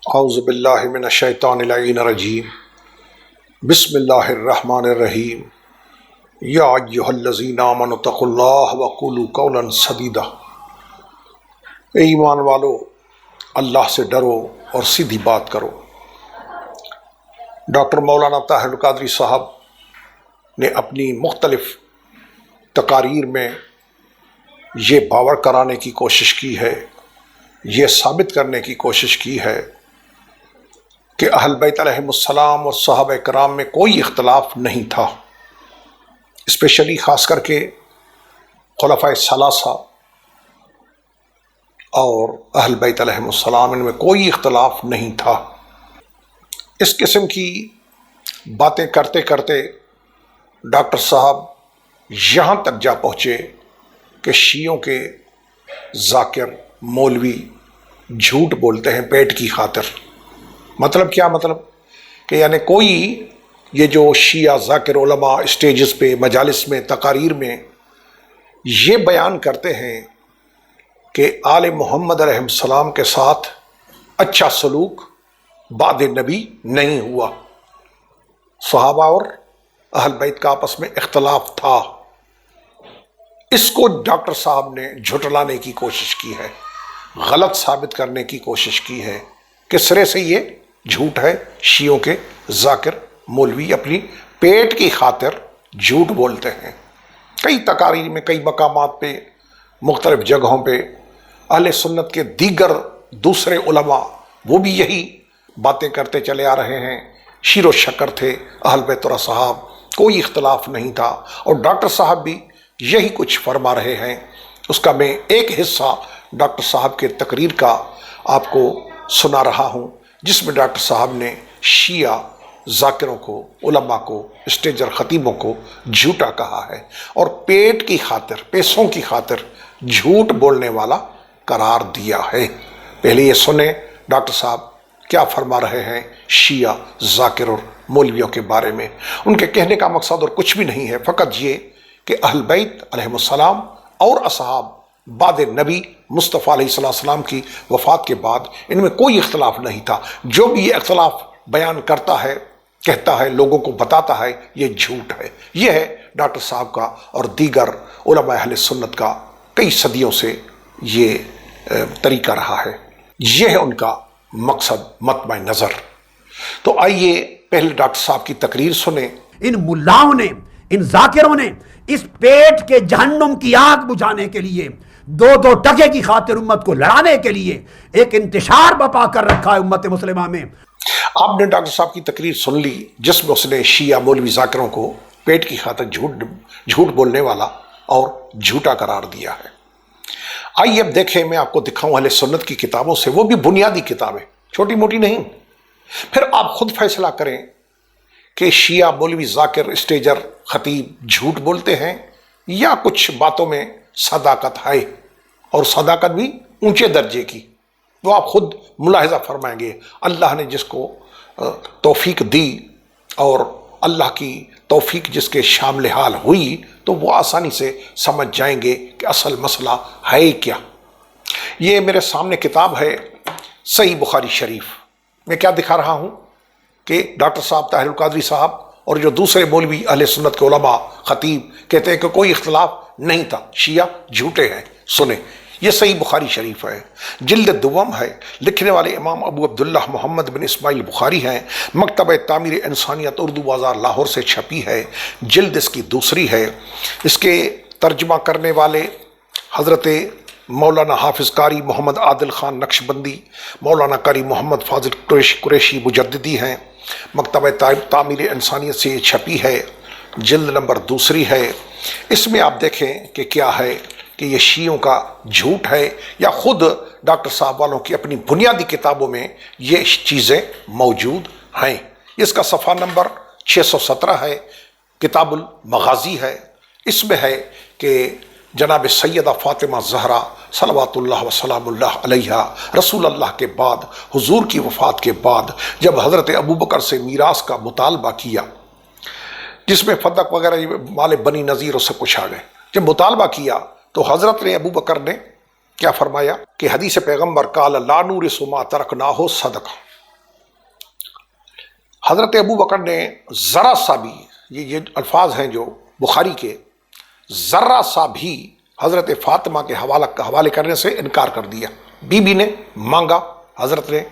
اعوذ باللہ من الشیطان اللعین الرجیم بسم اللہ الرحمن الرحیم یا ایہا الذین آمنوا اتقوا اللہ وقولوا قولا سدیدا۔ اے ایمان والو، اللہ سے ڈرو اور سیدھی بات کرو۔ ڈاکٹر مولانا طاہر القادری صاحب نے اپنی مختلف تقاریر میں یہ باور کرانے کی کوشش کی ہے، یہ ثابت کرنے کی کوشش کی ہے کہ اہل بیت علیہم السلام اور صحابہ کرام میں کوئی اختلاف نہیں تھا، اسپیشلی خاص کر کے خلفائے ثلاثہ اور اہل بیت علیہم السلام، ان میں کوئی اختلاف نہیں تھا۔ اس قسم کی باتیں کرتے کرتے ڈاکٹر صاحب یہاں تک جا پہنچے کہ شیعوں کے ذاکر مولوی جھوٹ بولتے ہیں پیٹ کی خاطر۔ مطلب کیا؟ مطلب کہ یعنی کوئی یہ جو شیعہ ذاکر علماء اسٹیجز پہ، مجالس میں، تقاریر میں یہ بیان کرتے ہیں کہ آل محمد علیہ السلام کے ساتھ اچھا سلوک بعد نبی نہیں ہوا، صحابہ اور اہل بیت کا آپس میں اختلاف تھا، اس کو ڈاکٹر صاحب نے جھٹلانے کی کوشش کی ہے، غلط ثابت کرنے کی کوشش کی ہے کہ سرے سے یہ جھوٹ ہے۔ شیعوں کے ذاکر مولوی اپنی پیٹ کی خاطر جھوٹ بولتے ہیں۔ کئی تقاریر میں، کئی مقامات پہ، مختلف جگہوں پہ اہل سنت کے دیگر دوسرے علماء وہ بھی یہی باتیں کرتے چلے آ رہے ہیں۔ شیر و شکر تھے اہل بیت اور صحاب، کوئی اختلاف نہیں تھا، اور ڈاکٹر صاحب بھی یہی کچھ فرما رہے ہیں۔ اس کا میں ایک حصہ ڈاکٹر صاحب کے تقریر کا آپ کو سنا رہا ہوں، جس میں ڈاکٹر صاحب نے شیعہ ذاکروں کو، علماء کو، اسٹیجر خطیبوں کو جھوٹا کہا ہے اور پیٹ کی خاطر، پیسوں کی خاطر جھوٹ بولنے والا قرار دیا ہے۔ پہلے یہ سنیں ڈاکٹر صاحب کیا فرما رہے ہیں شیعہ ذاکر اور مولویوں کے بارے میں۔ ان کے کہنے کا مقصد اور کچھ بھی نہیں ہے، فقط یہ کہ اہل بیت علیہ السلام اور اصحاب بعد نبی مصطفیٰ علیہ السلام کی وفات کے بعد ان میں کوئی اختلاف نہیں تھا۔ جو بھی یہ اختلاف بیان کرتا ہے، کہتا ہے، لوگوں کو بتاتا ہے، یہ جھوٹ ہے۔ یہ ہے ڈاکٹر صاحب کا اور دیگر علماء اہل سنت کا کئی صدیوں سے یہ طریقہ رہا ہے۔ یہ ہے ان کا مقصد، مطمع نظر۔ تو آئیے پہلے ڈاکٹر صاحب کی تقریر سنیں۔ ان ملاؤں نے، ان ذاکروں نے اس پیٹ کے جہنم کی آگ بجھانے کے لیے، دو ٹکے کی خاطر امت کو لڑانے کے لیے ایک انتشار بپا کر رکھا ہے امت مسلمہ میں۔ آپ نے ڈاکٹر صاحب کی تقریر سن لی، جس میں اس نے شیعہ مولوی ذاکروں کو پیٹ کی خاطر جھوٹ بولنے والا اور جھوٹا قرار دیا ہے۔ آئیے اب دیکھیں، میں آپ کو دکھاؤں اہل سنت کی کتابوں سے، وہ بھی بنیادی کتابیں، چھوٹی موٹی نہیں، پھر آپ خود فیصلہ کریں کہ شیعہ مولوی ذاکر اسٹیجر خطیب جھوٹ بولتے ہیں یا کچھ باتوں میں صداقت ہے، اور صداقت بھی اونچے درجے کی۔ وہ آپ خود ملاحظہ فرمائیں گے۔ اللہ نے جس کو توفیق دی اور اللہ کی توفیق جس کے شامل حال ہوئی، تو وہ آسانی سے سمجھ جائیں گے کہ اصل مسئلہ ہے کیا۔ یہ میرے سامنے کتاب ہے صحیح بخاری شریف۔ میں کیا دکھا رہا ہوں کہ ڈاکٹر صاحب طاہر القادری صاحب اور جو دوسرے مولوی اہل سنت کے علماء خطیب کہتے ہیں کہ کوئی اختلاف نہیں تھا، شیعہ جھوٹے ہیں۔ سنیں، یہ صحیح بخاری شریف ہے، جلد دوم ہے، لکھنے والے امام ابو عبداللہ محمد بن اسماعیل بخاری ہیں، مکتبہ تعمیر انسانیت اردو بازار لاہور سے چھپی ہے، جلد اس کی دوسری ہے۔ اس کے ترجمہ کرنے والے حضرت مولانا حافظ قاری محمد عادل خان نقشبندی، مولانا قاری محمد فاضل قریشی مجددی ہیں، مکتبہ تعمیر انسانیت سے یہ چھپی ہے، جلد نمبر دوسری ہے۔ اس میں آپ دیکھیں کہ کیا ہے کہ یہ شیعوں کا جھوٹ ہے یا خود ڈاکٹر صاحب والوں کی اپنی بنیادی کتابوں میں یہ چیزیں موجود ہیں۔ اس کا صفحہ نمبر 617 ہے، کتاب المغازی ہے۔ اس میں ہے کہ جناب سیدہ فاطمہ زہرا صلوات اللہ وسلام اللہ علیہا رسول اللہ کے بعد، حضور کی وفات کے بعد، جب حضرت ابوبکر سے میراث کا مطالبہ کیا، جس میں فدق وغیرہ مال بنی نذیر اور سب کچھ آ گئے، جب مطالبہ کیا تو حضرت نے ابوبکر نے کیا فرمایا کہ حدیث پیغمبر قال لا نورث ما ترکناہ صدقہ، حضرت ابو بکر نے ذرا سا بھی، یہ الفاظ ہیں جو بخاری کے، ذرا سا بھی حضرت فاطمہ کے حوالے کرنے سے انکار کر دیا۔ بی بی نے مانگا، حضرت نے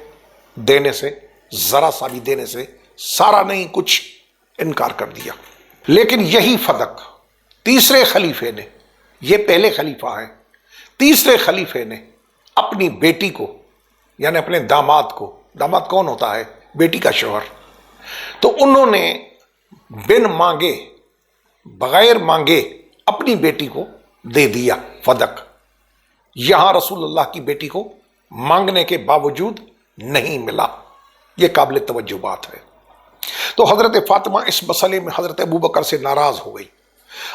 دینے سے، ذرا سا بھی دینے سے، سارا نہیں کچھ انکار کر دیا۔ لیکن یہی فدق تیسرے خلیفے نے، یہ پہلے خلیفہ ہیں، تیسرے خلیفے نے اپنی بیٹی کو، یعنی اپنے داماد کو، داماد کون ہوتا ہے؟ بیٹی کا شوہر، تو انہوں نے بن مانگے، بغیر مانگے اپنی بیٹی کو دے دیا فدق۔ یہاں رسول اللہ کی بیٹی کو مانگنے کے باوجود نہیں ملا، یہ قابل توجہ بات ہے۔ تو حضرت فاطمہ اس مسئلے میں حضرت ابو بکر سے ناراض ہو گئی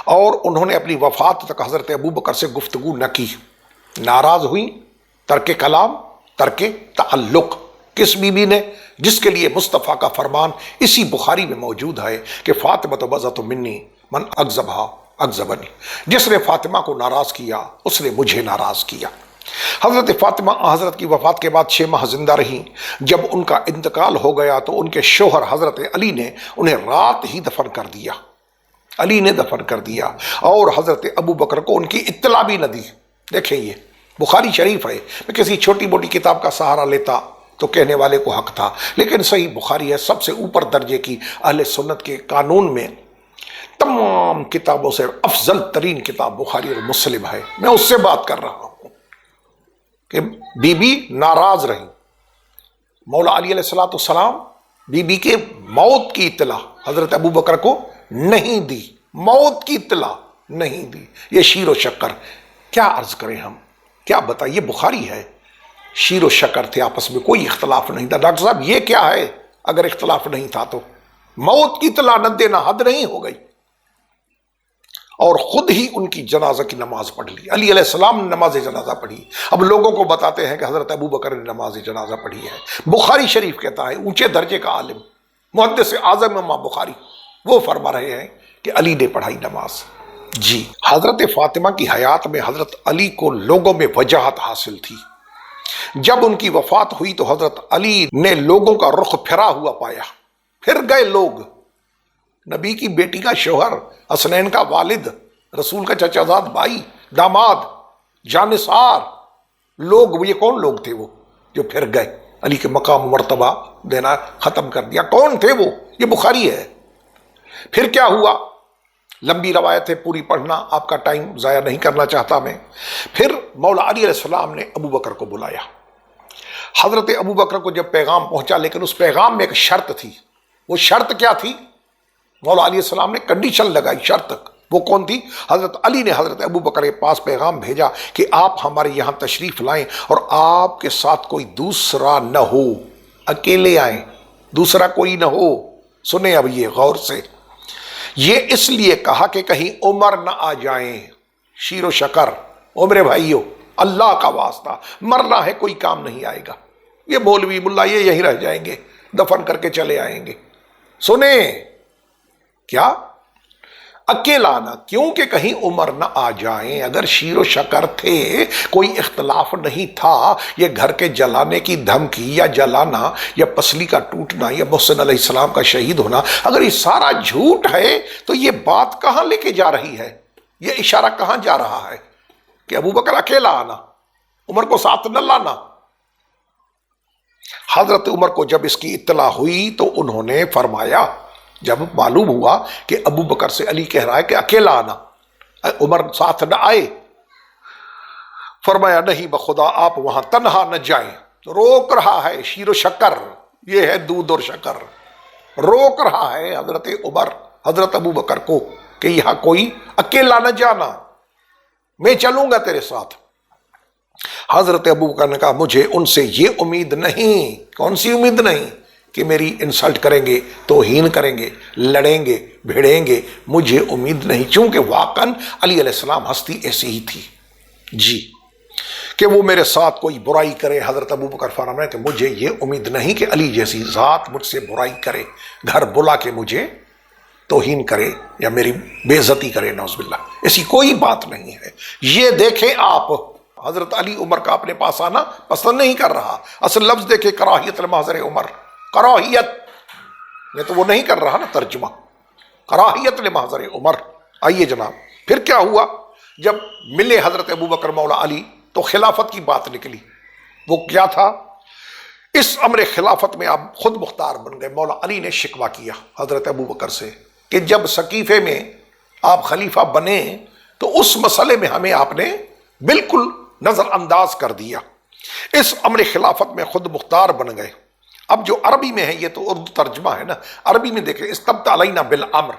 اور انہوں نے اپنی وفات تک حضرت ابو بکر سے گفتگو نہ کی، ناراض ہوئی، ترک کلام، ترک تعلق۔ کس بی بی نے؟ جس کے لیے مصطفیٰ کا فرمان اسی بخاری میں موجود ہے کہ فاطمہ بضعۃ منی من اکذبھا اکذبنی، جس نے فاطمہ کو ناراض کیا اس نے مجھے ناراض کیا۔ حضرت فاطمہ حضرت کی وفات کے بعد 6 ماہ زندہ رہیں۔ جب ان کا انتقال ہو گیا تو ان کے شوہر حضرت علی نے انہیں رات ہی دفن کر دیا، علی نے دفن کر دیا، اور حضرت ابو بکر کو ان کی اطلاع بھی نہ دی۔ دیکھیں یہ بخاری شریف ہے، میں کسی چھوٹی موٹی کتاب کا سہارا لیتا تو کہنے والے کو حق تھا، لیکن صحیح بخاری ہے، سب سے اوپر درجے کی اہل سنت کے قانون میں تمام کتابوں سے افضل ترین کتاب بخاری اور مسلم ہے۔ میں اس سے بات کر رہا ہوں کہ بی بی ناراض رہی، مولا علی علیہ السلام بی بی کے موت کی اطلاع حضرت ابو بکر کو نہیں دی، موت کی اطلاع نہیں دی۔ یہ شیر و شکر، کیا عرض کریں ہم، کیا بتائیے، بخاری ہے، شیر و شکر تھے آپس میں، کوئی اختلاف نہیں تھا۔ ڈاکٹر صاحب یہ کیا ہے؟ اگر اختلاف نہیں تھا تو موت کی اطلاع نہ دینا حد نہیں ہو گئی؟ اور خود ہی ان کی جنازہ کی نماز پڑھ لی، علی علیہ السلام نے نماز جنازہ پڑھی۔ اب لوگوں کو بتاتے ہیں کہ حضرت ابو بکر نے نماز جنازہ پڑھی ہے۔ بخاری شریف کہتا ہے، اونچے درجے کا عالم محدث اعظم امام بخاری، وہ فرما رہے ہیں کہ علی نے پڑھائی نماز۔ جی، حضرت فاطمہ کی حیات میں حضرت علی کو لوگوں میں وجاہت حاصل تھی۔ جب ان کی وفات ہوئی تو حضرت علی نے لوگوں کا رخ پھرا ہوا پایا، پھر گئے لوگ، نبی کی بیٹی کا شوہر، حسنین کا والد، رسول کا چچا زاد بھائی، داماد، جانثار لوگ، یہ کون لوگ تھے وہ جو پھر گئے؟ علی کے مقام و مرتبہ دینا ختم کر دیا، کون تھے وہ؟ یہ بخاری ہے۔ پھر کیا ہوا؟ لمبی روایت ہے، پوری پڑھنا آپ کا ٹائم ضائع نہیں کرنا چاہتا میں۔ پھر مولا علی علیہ السلام نے ابو بکر کو بلایا۔ حضرت ابو بکر کو جب پیغام پہنچا، لیکن اس پیغام میں ایک شرط تھی۔ وہ شرط کیا تھی؟ مولا علیہ السلام نے کنڈیشن لگائی، شرط۔ وہ کون تھی؟ حضرت علی نے حضرت ابو بکر کے پاس پیغام بھیجا کہ آپ ہمارے یہاں تشریف لائیں اور آپ کے ساتھ کوئی دوسرا نہ ہو، اکیلے آئیں، دوسرا کوئی نہ ہو۔ سنیں اب یہ غور سے، یہ اس لیے کہا کہ کہیں عمر نہ آ جائیں۔ شیر و شکر، عمر بھائیو، اللہ کا واسطہ، مرنا ہے، کوئی کام نہیں آئے گا، یہ مولوی ملا یہ یہیں رہ جائیں گے، دفن کر کے چلے آئیں گے۔ سنیں کیا؟ اکیلا آنا، کیونکہ کہیں عمر نہ آ جائیں۔ اگر شیر و شکر تھے، کوئی اختلاف نہیں تھا، یہ گھر کے جلانے کی دھمکی یا جلانا یا پسلی کا ٹوٹنا یا محسن علیہ السلام کا شہید ہونا، اگر یہ سارا جھوٹ ہے تو یہ بات کہاں لے کے جا رہی ہے؟ یہ اشارہ کہاں جا رہا ہے کہ ابو بکر اکیلا آنا، عمر کو ساتھ نہ لانا؟ حضرت عمر کو جب اس کی اطلاع ہوئی تو انہوں نے فرمایا، جب معلوم ہوا کہ ابو بکر سے علی کہہ رہا ہے کہ اکیلا آنا، عمر ساتھ نہ آئے، فرمایا نہیں بخدا آپ وہاں تنہا نہ جائیں۔ روک رہا ہے، شیر و شکر، یہ ہے دودھ اور شکر، روک رہا ہے حضرت عمر حضرت ابو بکر کو کہ یہاں کوئی اکیلا نہ جانا، میں چلوں گا تیرے ساتھ۔ حضرت ابو بکر نے کہا مجھے ان سے یہ امید نہیں۔ کون سی امید نہیں؟ کہ میری انسلٹ کریں گے، توہین کریں گے، لڑیں گے، بھیڑیں گے، مجھے امید نہیں، چونکہ واقعاً علی علیہ السلام ہستی ایسی ہی تھی جی، کہ وہ میرے ساتھ کوئی برائی کرے۔ حضرت ابو بکر فرمایا کہ مجھے یہ امید نہیں کہ علی جیسی ذات مجھ سے برائی کرے، گھر بلا کے مجھے توہین کرے یا میری بے عزتی کرے، نعوذ باللہ، ایسی کوئی بات نہیں ہے۔ یہ دیکھیں آپ، حضرت علی عمر کا اپنے پاس آنا پسند نہیں کر رہا۔ اصل لفظ دیکھیں، کراہیت المحضر عمر، کراہیت، میں تو وہ نہیں کر رہا نا ترجمہ، کراہیت لمحضر عمر۔ آئیے جناب، پھر کیا ہوا؟ جب ملے حضرت ابوبکر مولا علی تو خلافت کی بات نکلی۔ وہ کیا تھا؟ اس امر خلافت میں آپ خود مختار بن گئے۔ مولا علی نے شکوہ کیا حضرت ابوبکر سے کہ جب سقیفے میں آپ خلیفہ بنے تو اس مسئلے میں ہمیں آپ نے بالکل نظر انداز کر دیا۔ اس امر خلافت میں خود مختار بن گئے۔ اب جو عربی میں ہے، یہ تو اردو ترجمہ ہے نا، عربی میں دیکھیں، استبت علینا بالامر،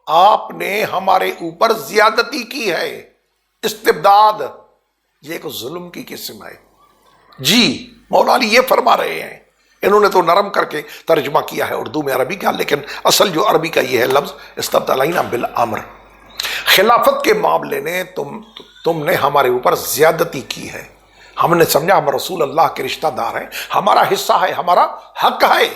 آپ نے ہمارے اوپر زیادتی کی ہے۔ استبداد یہ ایک ظلم کی قسم ہے۔ جی مولا علی یہ فرما رہے ہیں، انہوں نے تو نرم کر کے ترجمہ کیا ہے اردو میں عربی کا، لیکن اصل جو عربی کا یہ ہے لفظ استبت علینا بالامر، خلافت کے معاملے میں تم نے ہمارے اوپر زیادتی کی ہے۔ ہم نے سمجھا ہم رسول اللہ کے رشتہ دار ہیں، ہمارا حصہ ہے، ہمارا حق ہے،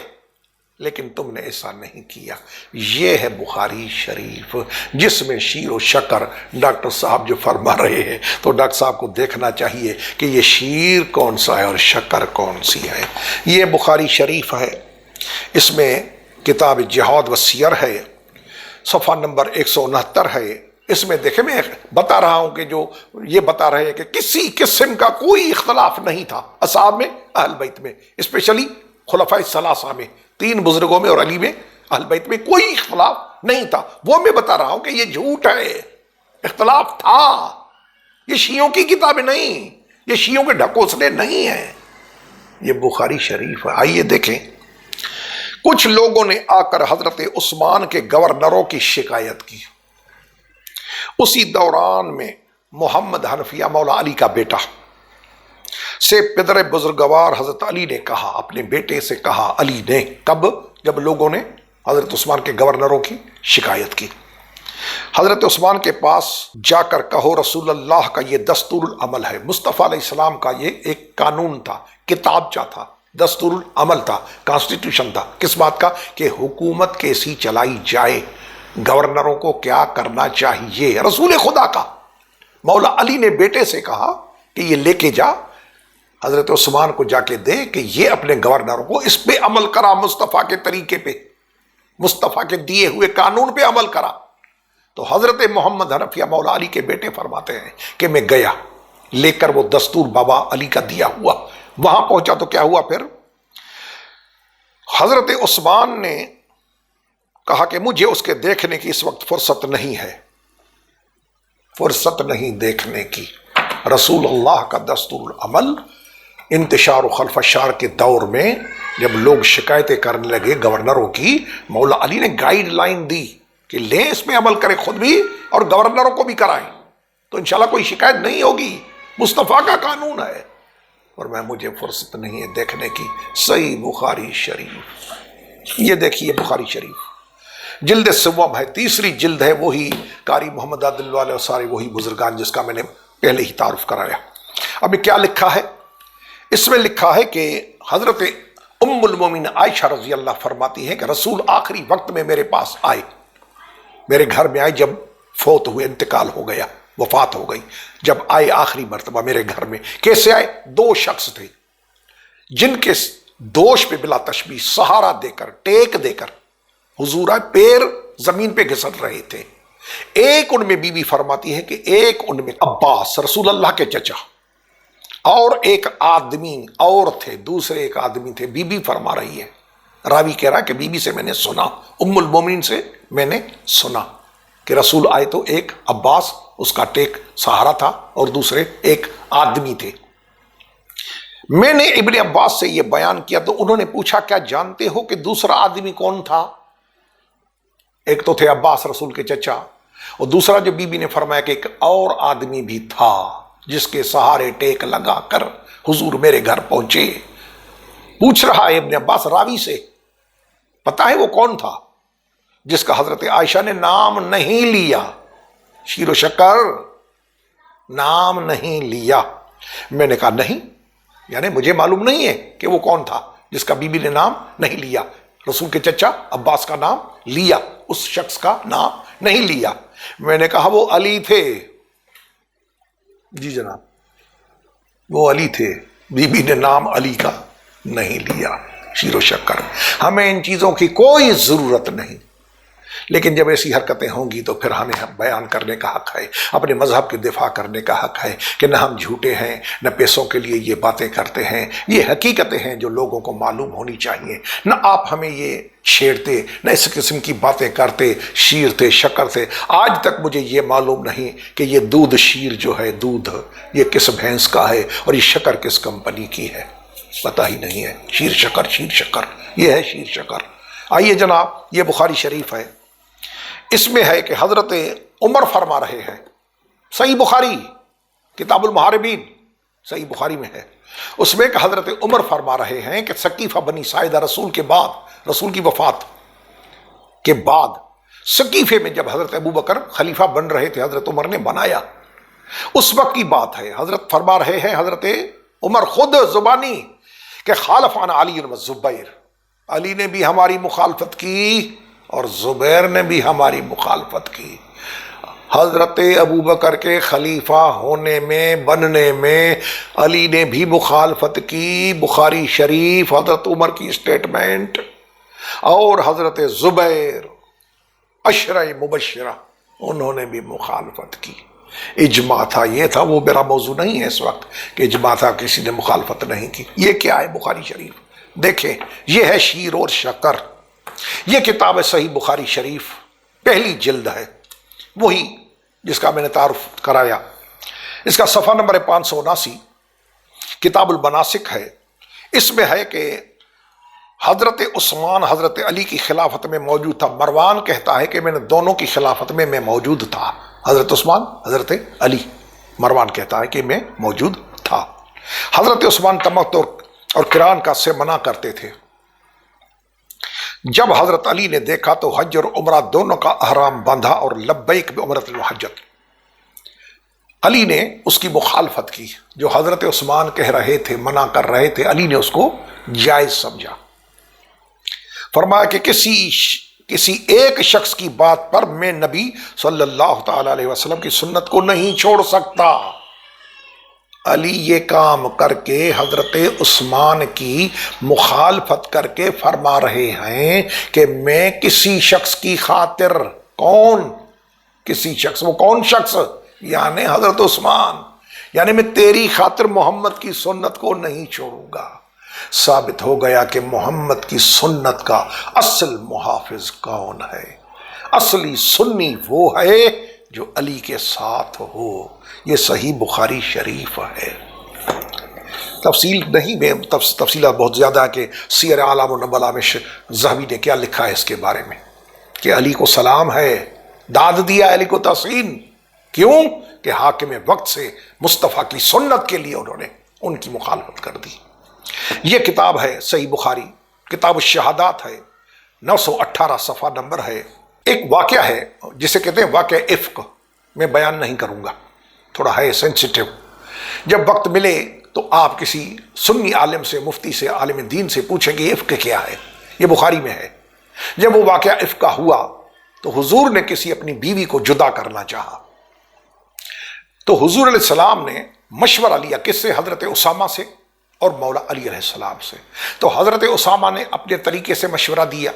لیکن تم نے ایسا نہیں کیا۔ یہ ہے بخاری شریف، جس میں شیر و شکر ڈاکٹر صاحب جو فرما رہے ہیں، تو ڈاکٹر صاحب کو دیکھنا چاہیے کہ یہ شیر کون سا ہے اور شکر کون سی ہے۔ یہ بخاری شریف ہے، اس میں کتاب جہاد و سیر ہے، صفحہ نمبر 169 ہے۔ اس میں دیکھیں، میں بتا رہا ہوں کہ جو یہ بتا رہے ہیں کہ کسی قسم کا کوئی اختلاف نہیں تھا اصحاب میں، اہل بیت میں، اسپیشلی خلفاء ثلاثہ میں، 3 بزرگوں میں اور علی میں، اہل بیت میں کوئی اختلاف نہیں تھا۔ وہ میں بتا رہا ہوں کہ یہ جھوٹ ہے، اختلاف تھا۔ یہ شیعوں کی کتابیں نہیں، یہ شیعوں کے ڈھکوسلے نہیں ہیں، یہ بخاری شریف ہے۔ آئیے دیکھیں، کچھ لوگوں نے آ کر حضرت عثمان کے گورنروں کی شکایت کی۔ اسی دوران میں محمد حنفیہ مولا علی کا بیٹا سے پدر بزرگوار حضرت علی نے کہا، اپنے بیٹے سے کہا علی نے، کب؟ جب لوگوں نے حضرت عثمان کے گورنروں کی شکایت کی، حضرت عثمان کے پاس جا کر کہو رسول اللہ کا یہ دستور العمل ہے۔ مصطفیٰ علیہ السلام کا یہ ایک قانون تھا، کتابچہ تھا، دستور العمل تھا، کانسٹیٹیوشن تھا۔ کس بات کا؟ کہ حکومت کیسی چلائی جائے، گورنروں کو کیا کرنا چاہیے، رسول خدا کا۔ مولا علی نے بیٹے سے کہا کہ یہ لے کے جا، حضرت عثمان کو جا کے دے کہ یہ اپنے گورنروں کو اس پہ عمل کرا، مصطفیٰ کے طریقے پہ، مصطفیٰ کے دیے ہوئے قانون پہ عمل کرا۔ تو حضرت محمد حنفیہ مولا علی کے بیٹے فرماتے ہیں کہ میں گیا لے کر وہ دستور بابا علی کا دیا ہوا، وہاں پہنچا تو کیا ہوا پھر؟ حضرت عثمان نے کہا کہ مجھے اس کے دیکھنے کی اس وقت فرصت نہیں ہے، فرصت نہیں دیکھنے کی۔ رسول اللہ کا دستور العمل انتشار و خلف اشار کے دور میں جب لوگ شکایتیں کرنے لگے گورنروں کی، مولا علی نے گائیڈ لائن دی کہ لیں اس میں عمل کریں خود بھی اور گورنروں کو بھی کرائیں، تو انشاءاللہ کوئی شکایت نہیں ہوگی، مصطفیٰ کا قانون ہے۔ اور مجھے فرصت نہیں ہے دیکھنے کی۔ صحیح بخاری شریف، یہ دیکھیے بخاری شریف جلد سوم ہے، 3 جلد ہے، وہی قاری محمد عادل والے اور سارے وہی بزرگان جس کا میں نے پہلے ہی تعارف کرایا۔ اب کیا لکھا ہے؟ اس میں لکھا ہے کہ حضرت ام المومنین عائشہ رضی اللہ فرماتی ہیں کہ رسول آخری وقت میں میرے پاس آئے، میرے گھر میں آئے جب فوت ہوئے، انتقال ہو گیا، وفات ہو گئی، جب آئے آخری مرتبہ میرے گھر میں۔ کیسے آئے؟ 2 شخص تھے جن کے دوش پہ بلا تشبیہ سہارا دے کر، ٹیک دے کر حضور آئے، پیر زمین پہ گھسٹ رہے تھے۔ ایک ان میں بی بی فرماتی ہے کہ ایک ان میں عباس رسول اللہ کے چچا، اور ایک آدمی اور تھے، دوسرے ایک آدمی تھے۔ بی بی فرما رہی ہے، راوی کہہ رہا ہے کہ بی بی سے میں نے سنا، ام المومنین سے میں نے سنا کہ رسول آئے تو ایک عباس اس کا ٹیک سہارا تھا اور دوسرے ایک آدمی تھے۔ میں نے ابن عباس سے یہ بیان کیا تو انہوں نے پوچھا کیا جانتے ہو کہ دوسرا آدمی کون تھا؟ ایک تو تھے عباس رسول کے چچا، اور دوسرا جو بی بی نے فرمایا کہ ایک اور آدمی بھی تھا جس کے سہارے ٹیک لگا کر حضور میرے گھر پہنچے۔ پوچھ رہا ہے ابن عباس راوی سے، پتا ہے وہ کون تھا؟ جس کا حضرت عائشہ نے نام نہیں لیا، شیر و شکر، نام نہیں لیا۔ میں نے کہا نہیں، یعنی مجھے معلوم نہیں ہے کہ وہ کون تھا جس کا بی بی نے نام نہیں لیا۔ رسول کے چچا عباس کا نام لیا، اس شخص کا نام نہیں لیا۔ میں نے کہا وہ علی تھے۔ جی جناب، وہ علی تھے، بی بی نے نام علی کا نہیں لیا۔ شیر و شکر، ہمیں ان چیزوں کی کوئی ضرورت نہیں، لیکن جب ایسی حرکتیں ہوں گی تو پھر ہمیں بیان کرنے کا حق ہے، اپنے مذہب کے دفاع کرنے کا حق ہے کہ نہ ہم جھوٹے ہیں، نہ پیسوں کے لیے یہ باتیں کرتے ہیں، یہ حقیقتیں ہیں جو لوگوں کو معلوم ہونی چاہیے، نہ آپ ہمیں یہ چھیڑتے، نہ اس قسم کی باتیں کرتے، شیر تھے، شکر تھے۔ آج تک مجھے یہ معلوم نہیں کہ یہ دودھ شیر جو ہے، دودھ یہ کس بھینس کا ہے اور یہ شکر کس کمپنی کی ہے، پتہ ہی نہیں ہے۔ شیر شکر یہ ہے شیر شکر۔ آئیے جناب، یہ بخاری شریف ہے، اس میں ہے کہ حضرت عمر فرما رہے ہیں، صحیح بخاری کتاب المحاربین صحیح بخاری میں ہے، اس میں کہ حضرت عمر فرما رہے ہیں کہ ثقیفہ بنی ساعدہ رسول کے بعد، رسول کی وفات کے بعد ثقیفے میں جب حضرت ابو بکر خلیفہ بن رہے تھے، حضرت عمر نے بنایا، اس وقت کی بات ہے۔ حضرت فرما رہے ہیں حضرت عمر خود زبانی کہ خالفنا علی و زبیر، علی نے بھی ہماری مخالفت کی اور زبیر نے بھی ہماری مخالفت کی۔ حضرت ابو بکر کے خلیفہ ہونے میں، بننے میں علی نے بھی مخالفت کی، بخاری شریف حضرت عمر کی اسٹیٹمنٹ، اور حضرت زبیر عشرہ مبشرہ انہوں نے بھی مخالفت کی۔ اجماع تھا، یہ تھا، وہ میرا موضوع نہیں ہے اس وقت کہ اجماع تھا کسی نے مخالفت نہیں کی۔ یہ کیا ہے بخاری شریف؟ دیکھیں، یہ ہے شیر اور شکر، یہ کتاب ہے صحیح بخاری شریف، پہلی جلد ہے، وہی جس کا میں نے تعارف کرایا۔ اس کا صفحہ نمبر 579، کتاب المناسک ہے۔ اس میں ہے کہ حضرت عثمان حضرت علی کی خلافت میں موجود تھا۔ مروان کہتا ہے کہ میں نے دونوں کی خلافت میں موجود تھا، حضرت عثمان حضرت علی۔ مروان کہتا ہے کہ میں موجود تھا۔ حضرت عثمان تمتع اور قران کا سے منع کرتے تھے۔ جب حضرت علی نے دیکھا تو حج اور عمرہ دونوں کا احرام باندھا اور لبیک بعمرۃ الحجۃ، علی نے اس کی مخالفت کی۔ جو حضرت عثمان کہہ رہے تھے، منع کر رہے تھے، علی نے اس کو جائز سمجھا۔ فرمایا کہ کسی ایک شخص کی بات پر میں نبی صلی اللہ تعالی علیہ وسلم کی سنت کو نہیں چھوڑ سکتا۔ علی یہ کام کر کے حضرت عثمان کی مخالفت کر کے فرما رہے ہیں کہ میں کسی شخص کی خاطر، کون کسی شخص، وہ کون شخص؟ یعنی حضرت عثمان، یعنی میں تیری خاطر محمد کی سنت کو نہیں چھوڑوں گا۔ ثابت ہو گیا کہ محمد کی سنت کا اصل محافظ کون ہے؟ اصلی سنی وہ ہے جو علی کے ساتھ ہو۔ یہ صحیح بخاری شریف ہے۔ تفصیل نہیں، میں تفصیلات بہت زیادہ ہے کہ سیر اعلام النبلاء میں ذہبی نے کیا لکھا ہے اس کے بارے میں، کہ علی کو سلام ہے، داد دیا علی کو تحسین، کیوں کہ حاکم وقت سے مصطفیٰ کی سنت کے لیے انہوں نے ان کی مخالفت کر دی۔ یہ کتاب ہے صحیح بخاری، کتاب الشہادات ہے، 918 صفحہ نمبر ہے۔ ایک واقعہ ہے جسے کہتے ہیں واقعہ افک، میں بیان نہیں کروں گا، تھوڑا ہے سینسیٹیو۔ جب وقت ملے تو آپ کسی سنی عالم سے، مفتی سے، عالم دین سے پوچھیں گے افک کیا ہے، یہ بخاری میں ہے۔ جب وہ واقعہ افک کا ہوا تو حضور نے کسی اپنی بیوی کو جدا کرنا چاہا، تو حضور علیہ السلام نے مشورہ لیا کس سے؟ حضرت اسامہ سے اور مولا علی علیہ السلام سے۔ تو حضرت اسامہ نے اپنے طریقے سے مشورہ دیا،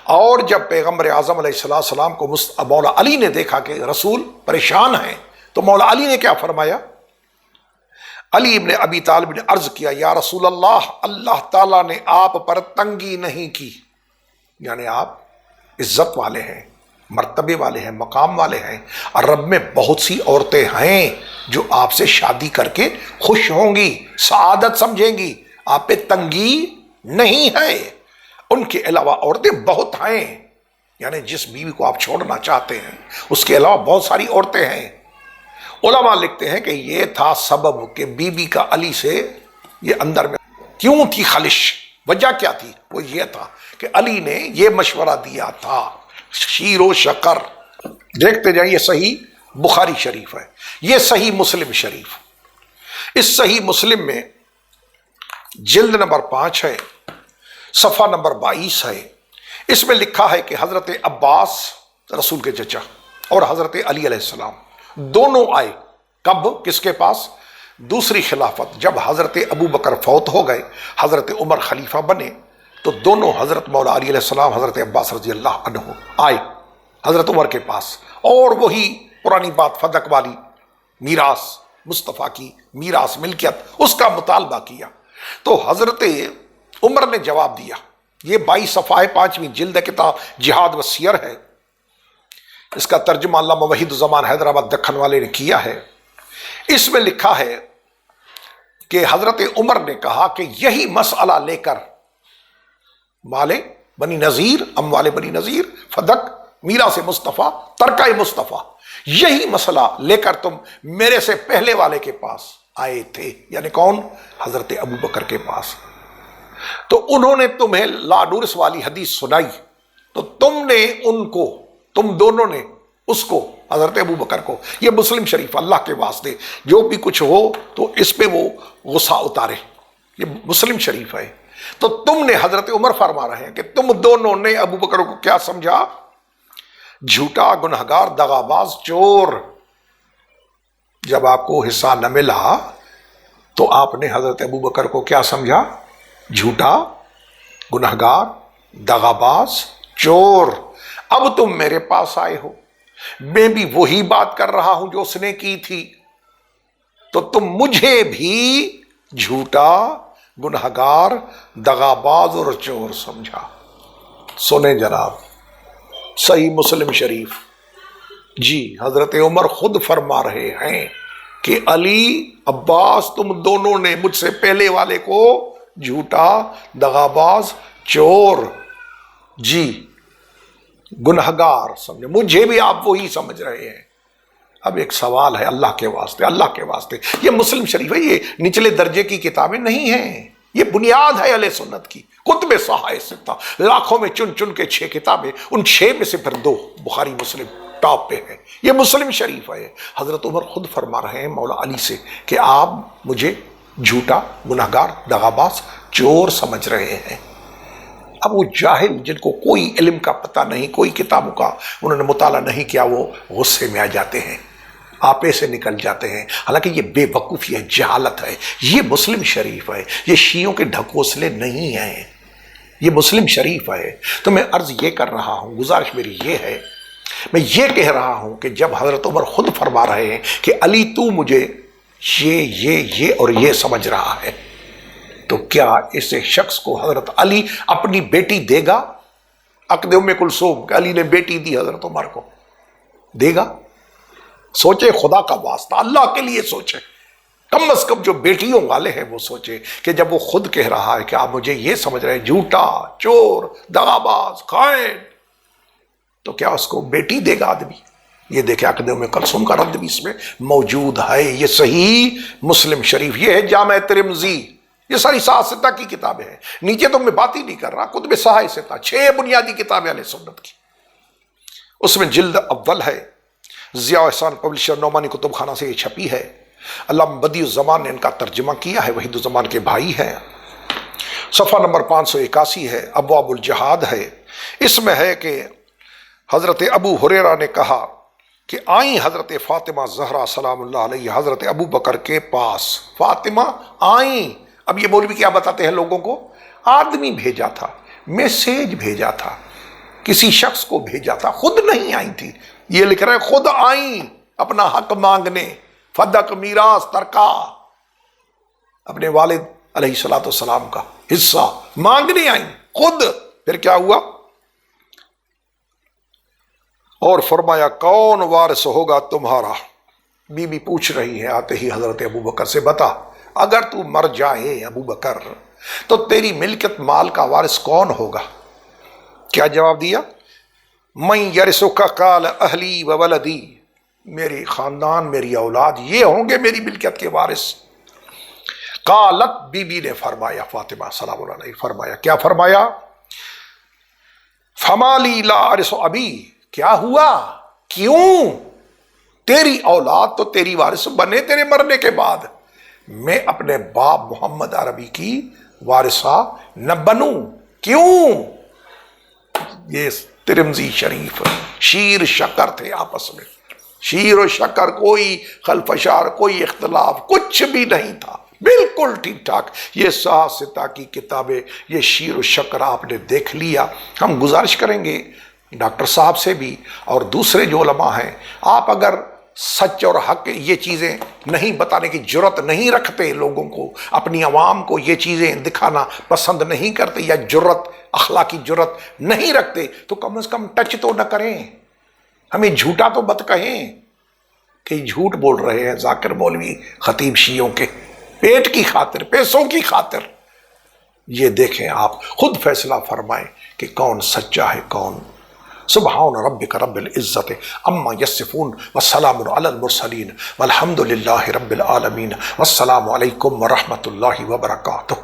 اور جب پیغمبر اعظم علیہ السلام کو مولا علی نے دیکھا کہ رسول پریشان ہیں، تو مولا علی نے کیا فرمایا؟ علی ابن ابی طالب نے عرض کیا، یا رسول اللہ، اللہ تعالیٰ نے آپ پر تنگی نہیں کی، یعنی آپ عزت والے ہیں، مرتبے والے ہیں، مقام والے ہیں، عرب میں بہت سی عورتیں ہیں جو آپ سے شادی کر کے خوش ہوں گی، سعادت سمجھیں گی، آپ پہ تنگی نہیں ہے۔ ان کے علاوہ عورتیں بہت ہیں، یعنی جس بیوی کو آپ چھوڑنا چاہتے ہیں اس کے علاوہ بہت ساری عورتیں ہیں۔ علماء لکھتے ہیں کہ یہ تھا سبب کہ بی بی کا علی سے یہ اندر میں کیوں تھی خلش، وجہ کیا تھی؟ وہ یہ تھا کہ علی نے یہ مشورہ دیا تھا، شیر و شکر۔ دیکھتے جائیں، یہ صحیح بخاری شریف ہے، یہ صحیح مسلم شریف، اس صحیح مسلم میں جلد نمبر 5 ہے، صفحہ نمبر 22 ہے۔ اس میں لکھا ہے کہ حضرت عباس رسول کے چچا اور حضرت علی علیہ السلام دونوں آئے، کب؟ کس کے پاس؟ دوسری خلافت، جب حضرت ابو بکر فوت ہو گئے، حضرت عمر خلیفہ بنے، تو دونوں حضرت مولا علی علیہ السلام حضرت عباس رضی اللہ عنہ آئے حضرت عمر کے پاس، اور وہی پرانی بات فدق والی میراث، مصطفیٰ کی میراث ملکیت، اس کا مطالبہ کیا۔ تو حضرت عمر نے جواب دیا، یہ 22 صفحہ 5ویں جلد کتاب جہاد و سیر ہے، اس کا ترجمہ علامہ وحید الزمان حیدرآباد دکن والے نے کیا ہے۔ اس میں لکھا ہے کہ حضرت عمر نے کہا کہ یہی مسئلہ لے کر مال بنی نذیر، اموال بنی نذیر، فدق، میراث مصطفیٰ، ترکہ مصطفیٰ، یہی مسئلہ لے کر تم میرے سے پہلے والے کے پاس آئے تھے، یعنی کون؟ حضرت ابو بکر کے پاس۔ تو انہوں نے تمہیں لانورس والی حدیث سنائی، تو تم نے ان کو، تم دونوں نے اس کو، حضرت ابو بکر کو، یہ مسلم شریف، اللہ کے واسطے جو بھی کچھ ہو تو اس پہ وہ غصہ اتارے، یہ مسلم شریف ہے۔ تو تم نے، حضرت عمر فرما رہے ہیں کہ تم دونوں نے ابو بکر کو کیا سمجھا؟ جھوٹا، گنہگار، دغاباز، چور۔ جب آپ کو حصہ نہ ملا تو آپ نے حضرت ابو بکر کو کیا سمجھا؟ جھوٹا، گنہگار، دغاباز، چور۔ اب تم میرے پاس آئے ہو، میں بھی وہی بات کر رہا ہوں جو اس نے کی تھی، تو تم مجھے بھی جھوٹا، گنہگار، دغاباز اور چور سمجھا۔ سنیں جناب، صحیح مسلم شریف، جی حضرت عمر خود فرما رہے ہیں کہ علی، عباس، تم دونوں نے مجھ سے پہلے والے کو جھوٹا، دغاباز، چور، جی گنہگار سمجھے، مجھے بھی آپ وہی سمجھ رہے ہیں۔ اب ایک سوال ہے، اللہ کے واسطے، اللہ کے واسطے، یہ مسلم شریف ہے، یہ نچلے درجے کی کتابیں نہیں ہیں، یہ بنیاد ہے اہل سنت کی، کتب صحائح ستہ، لاکھوں میں چن چن کے 6 کتابیں، ان 6 میں سے پھر 2 بخاری مسلم ٹاپ پہ ہے، یہ مسلم شریف ہے۔ حضرت عمر خود فرما رہے ہیں مولا علی سے کہ آپ مجھے جھوٹا، گنہگار، دغاباز، چور سمجھ رہے ہیں۔ اب وہ جاہل جن کو کوئی علم کا پتہ نہیں، کوئی کتابوں کا انہوں نے مطالعہ نہیں کیا، وہ غصے میں آ جاتے ہیں، آپے سے نکل جاتے ہیں، حالانکہ یہ بے وقوفی ہے، جہالت ہے، یہ مسلم شریف ہے، یہ شیعوں کے ڈھکوسلے نہیں ہیں، یہ مسلم شریف ہے۔ تو میں عرض یہ کر رہا ہوں، گزارش میری یہ ہے، میں یہ کہہ رہا ہوں کہ جب حضرت عمر خود فرما رہے ہیں کہ علی تو مجھے یہ اور یہ سمجھ رہا ہے، تو کیا اس شخص کو حضرت علی اپنی بیٹی دے گا؟ عقد ام کلثوم کہ علی نے بیٹی دی حضرت عمر کو، دے گا؟ سوچے، خدا کا واسطہ، اللہ کے لیے سوچے، کم از کم جو بیٹیوں والے ہیں وہ سوچے کہ جب وہ خود کہہ رہا ہے کہ آپ مجھے یہ سمجھ رہے ہیں جھوٹا، چور، دغاباز، خائن، تو کیا اس کو بیٹی دے گا آدمی؟ یہ دیکھیں عقد ام کلثوم کا رد بھی اس میں موجود ہے، یہ صحیح مسلم شریف، یہ ہے جامع ترمذی، یہ ساری صحاح ستہ کی کتابیں ہیں، نیچے تو میں بات ہی نہیں کر رہا، کتب صحاح ستہ 6 بنیادی کتابیں اہل سنت کی، اس میں جلد اول ہے، ضیاء احسان پبلشر نعمانی کتب خانہ سے یہ چھپی ہے، علامہ بدیع الزمان نے ان کا ترجمہ کیا ہے، وحید الزمان کے بھائی ہیں، صفحہ نمبر 581 ہے، ابواب الجہاد ہے۔ اس میں ہے کہ حضرت ابو ہریرہ نے کہا کہ آئیں حضرت فاطمہ زہرا سلام اللہ علیہ حضرت ابو بکر کے پاس، فاطمہ آئیں۔ اب یہ مولوی کیا بتاتے ہیں لوگوں کو؟ آدمی بھیجا تھا، میسیج بھیجا تھا، کسی شخص کو بھیجا تھا، خود نہیں آئی تھی، یہ لکھ رہے ہیں خود آئیں اپنا حق مانگنے، فدق، میراث، ترکہ، اپنے والد علیہ الصلوۃ والسلام کا حصہ مانگنے آئیں خود۔ پھر کیا ہوا؟ اور فرمایا کون وارث ہوگا تمہارا؟ بی بی پوچھ رہی ہے آتے ہی حضرت ابو بکر سے، بتا اگر تو مر جائے ابو بکر تو تیری ملکت مال کا وارث کون ہوگا؟ کیا جواب دیا؟ من یرثک قال اہلی و ولدی، میری خاندان، میری اولاد، یہ ہوں گے میری ملکیت کے وارث۔ قالت، بی بی نے فرمایا، فاطمہ سلام اللہ علیہ فرمایا، کیا فرمایا؟ فما لی لا ارث ابی، کیا ہوا؟ کیوں؟ تیری اولاد تو تیری وارث بنے تیرے مرنے کے بعد، میں اپنے باپ محمد عربی کی وارثہ نہ بنوں؟ کیوں؟ یہ ترمذی شریف، شیر شکر تھے آپس میں، شیر و شکر، کوئی خلفشار، کوئی اختلاف، کچھ بھی نہیں تھا، بالکل ٹھیک ٹھاک. یہ سیاستہ کی کتابیں، یہ شیر و شکر آپ نے دیکھ لیا. ہم گزارش کریں گے ڈاکٹر صاحب سے بھی اور دوسرے جو علماء ہیں، آپ اگر سچ اور حق یہ چیزیں نہیں بتانے کی جرت نہیں رکھتے، لوگوں کو، اپنی عوام کو یہ چیزیں دکھانا پسند نہیں کرتے یا جرت، اخلاقی جرت نہیں رکھتے، تو کم از کم ٹچ تو نہ کریں. ہمیں جھوٹا تو مت کہیں کہ جھوٹ بول رہے ہیں ذاکر مولوی خطیب شیعوں کے پیٹ کی خاطر، پیسوں کی خاطر. یہ دیکھیں، آپ خود فیصلہ فرمائیں کہ کون سچا ہے کون. سبحان ربک رب العزت عما یصفون والسلام علی المرسلین والحمد للہ رب العالمین والسلام علیکم ورحمۃ اللہ وبرکاتہ.